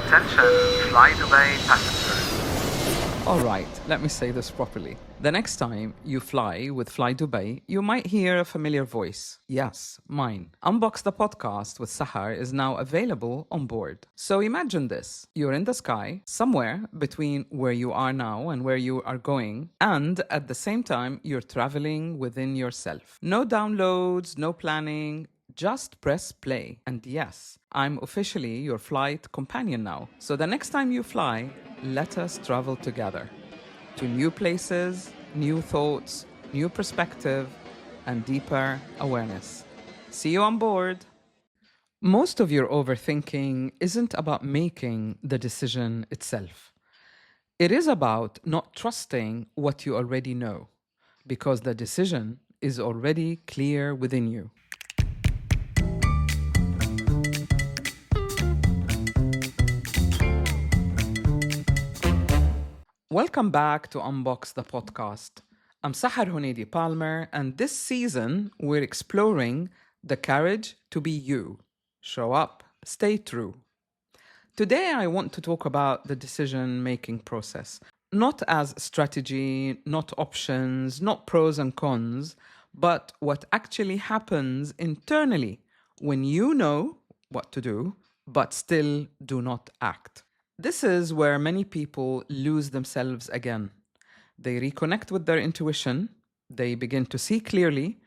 Attention, flight away passengers. All right, let me say this properly. The next time you fly with Fly Dubai, you might hear a familiar voice. Yes, mine. Unbox the podcast with Sahar is now available on board. So imagine this. You're in the sky, somewhere between where you are now and where you are going, and at the same time, you're traveling within yourself. No downloads, no planning, just press play. And yes, I'm officially your flight companion now. So the next time you fly, let us travel together to new places, new thoughts, new perspective, and deeper awareness. See you on board. Most of your overthinking isn't about making the decision itself. It is about not trusting what you already know, because the decision is already clear within you. Welcome back to Unbox the podcast. I'm Sahar Hunedi Palmer, and this season we're exploring the courage to be you. Show up, stay true. Today I want to talk about the decision-making process, not as strategy, not options, not pros and cons, but what actually happens internally when you know what to do, but still do not act. This is where many people lose themselves again. They reconnect with their intuition, they begin to see clearly,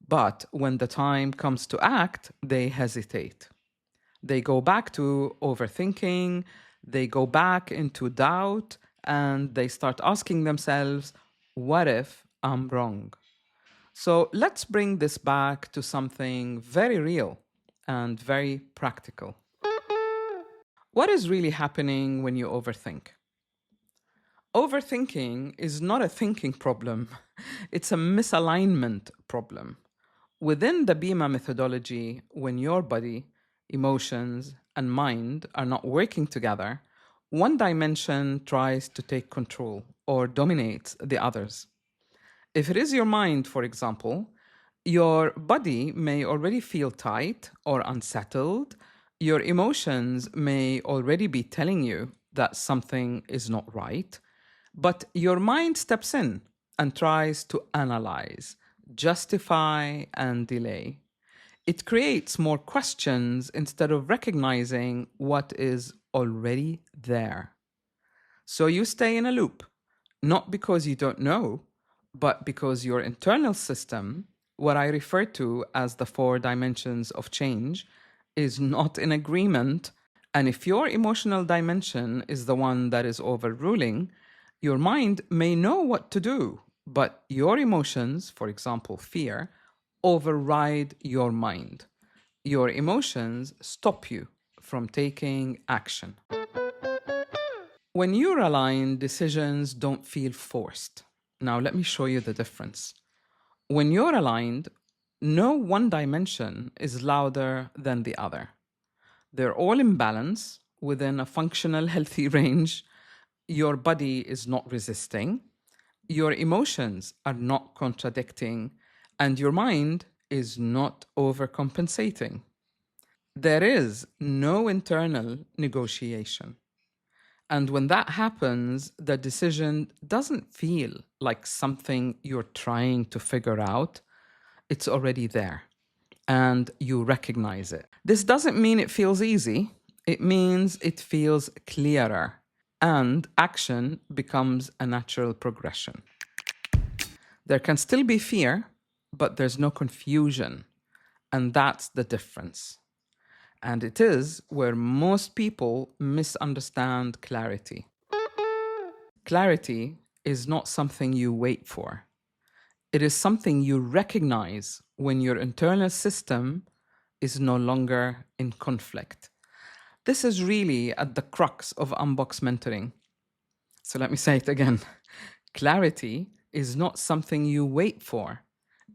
but when the time comes to act, they hesitate. They go back to overthinking, they go back into doubt, and they start asking themselves, what if I'm wrong? So let's bring this back to something very real and very practical. What is really happening when you overthink? Overthinking is not a thinking problem, it's a misalignment problem. Within the BEMA methodology, when your body, emotions, and mind are not working together, one dimension tries to take control or dominates the others. If it is your mind, for example, your body may already feel tight or unsettled. Your emotions may already be telling you that something is not right, but your mind steps in and tries to analyze, justify, and delay. It creates more questions instead of recognizing what is already there. So you stay in a loop, not because you don't know, but because your internal system, what I refer to as the four dimensions of change, is not in agreement. And if your emotional dimension is the one that is overruling, your mind may know what to do, but your emotions, for example, fear, override your mind. Your emotions stop you from taking action. When you're aligned, decisions don't feel forced. Now, let me show you the difference. When you're aligned, no one dimension is louder than the other. They're all in balance within a functional, healthy range. Your body is not resisting. Your emotions are not contradicting. And your mind is not overcompensating. There is no internal negotiation. And when that happens, the decision doesn't feel like something you're trying to figure out. It's already there and you recognize it. This doesn't mean it feels easy. It means it feels clearer and action becomes a natural progression. There can still be fear, but there's no confusion. And that's the difference. And it is where most people misunderstand clarity. Clarity is not something you wait for. It is something you recognize when your internal system is no longer in conflict. This is really at the crux of Unbox mentoring. So let me say it again. Clarity is not something you wait for.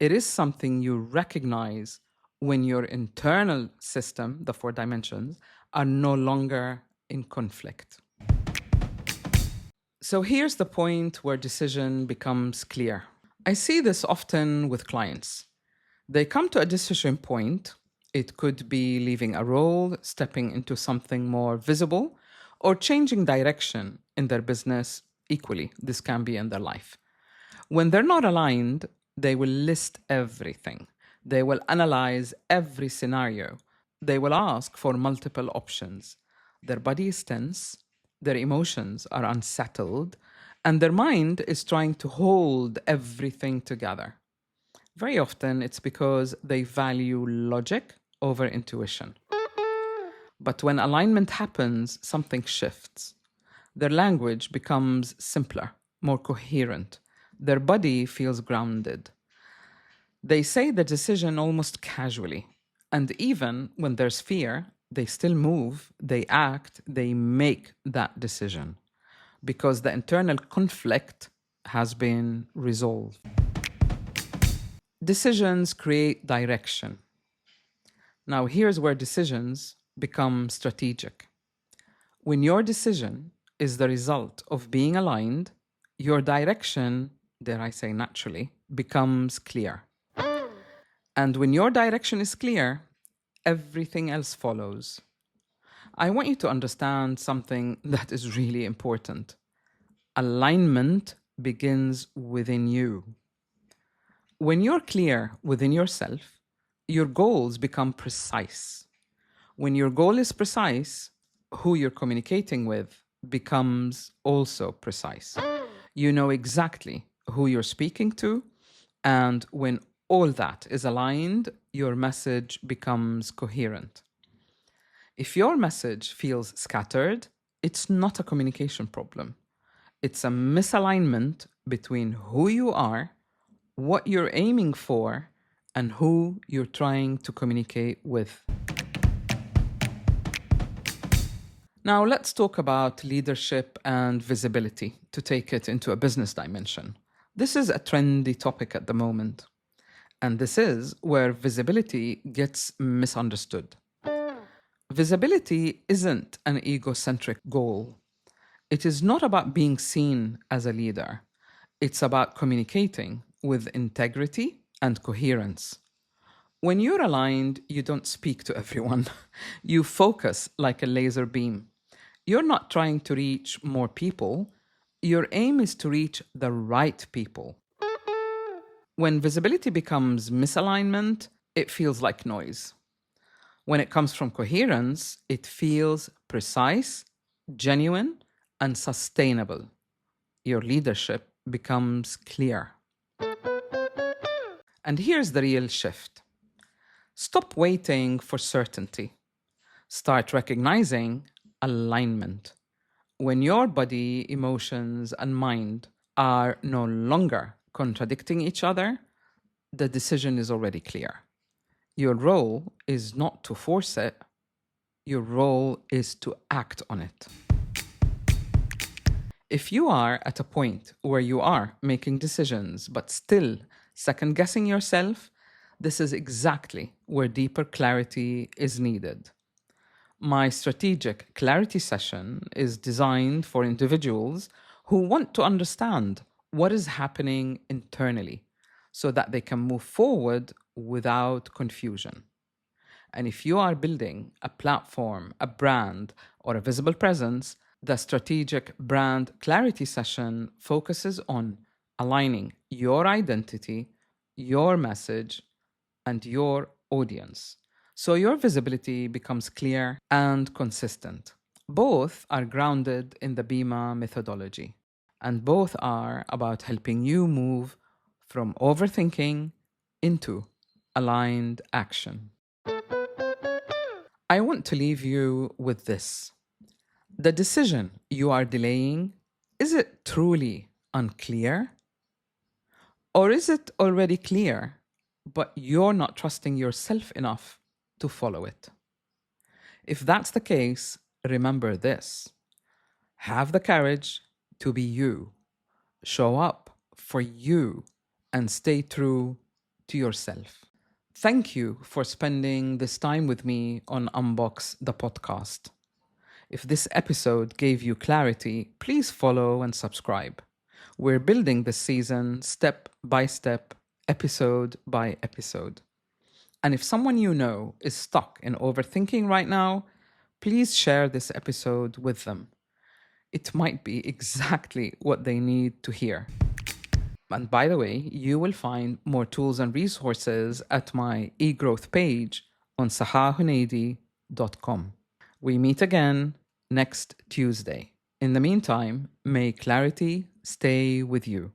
It is something you recognize when your internal system, the four dimensions, are no longer in conflict. So here's the point where decision becomes clear. I see this often with clients. They come to a decision point. It could be leaving a role, stepping into something more visible, or changing direction in their business equally. This can be in their life. When they're not aligned, they will list everything. They will analyze every scenario. They will ask for multiple options. Their body is tense, their emotions are unsettled, and their mind is trying to hold everything together. Very often, it's because they value logic over intuition. But when alignment happens, something shifts. Their language becomes simpler, more coherent. Their body feels grounded. They say the decision almost casually. And even when there's fear, they still move, they act, they make that decision because the internal conflict has been resolved. Decisions create direction. Now, here's where decisions become strategic. When your decision is the result of being aligned, your direction, dare I say naturally, becomes clear. And when your direction is clear, everything else follows. I want you to understand something that is really important. Alignment begins within you. When you're clear within yourself, your goals become precise. When your goal is precise, who you're communicating with becomes also precise. You know exactly who you're speaking to, and when all that is aligned, your message becomes coherent. If your message feels scattered, it's not a communication problem. It's a misalignment between who you are, what you're aiming for, and who you're trying to communicate with. Now, let's talk about leadership and visibility to take it into a business dimension. This is a trendy topic at the moment, and this is where visibility gets misunderstood. Visibility isn't an egocentric goal. It is not about being seen as a leader. It's about communicating with integrity and coherence. When you're aligned, you don't speak to everyone. You focus like a laser beam. You're not trying to reach more people. Your aim is to reach the right people. When visibility becomes misalignment, it feels like noise. When it comes from coherence, it feels precise, genuine, and sustainable. Your leadership becomes clear. And here's the real shift. Stop waiting for certainty. Start recognizing alignment. When your body, emotions, and mind are no longer contradicting each other, the decision is already clear. Your role is not to force it, your role is to act on it. If you are at a point where you are making decisions but still second guessing yourself, this is exactly where deeper clarity is needed. My strategic clarity session is designed for individuals who want to understand what is happening internally so that they can move forward without confusion. And if you are building a platform, a brand, or a visible presence, the strategic brand clarity session focuses on aligning your identity, your message, and your audience. So your visibility becomes clear and consistent. Both are grounded in the BEMA methodology, and both are about helping you move from overthinking into aligned action. I want to leave you with this. The decision you are delaying, is it truly unclear? Or is it already clear, but you're not trusting yourself enough to follow it? If that's the case, remember this. Have the courage to be you. Show up for you and stay true to yourself. Thank you for spending this time with me on Unbox the podcast. If this episode gave you clarity, please follow and subscribe. We're building this season step by step, episode by episode. And if someone you know is stuck in overthinking right now, please share this episode with them. It might be exactly what they need to hear. And by the way, you will find more tools and resources at my eGrowth page on saharhunaidi.com. We meet again next Tuesday. In the meantime, may clarity stay with you.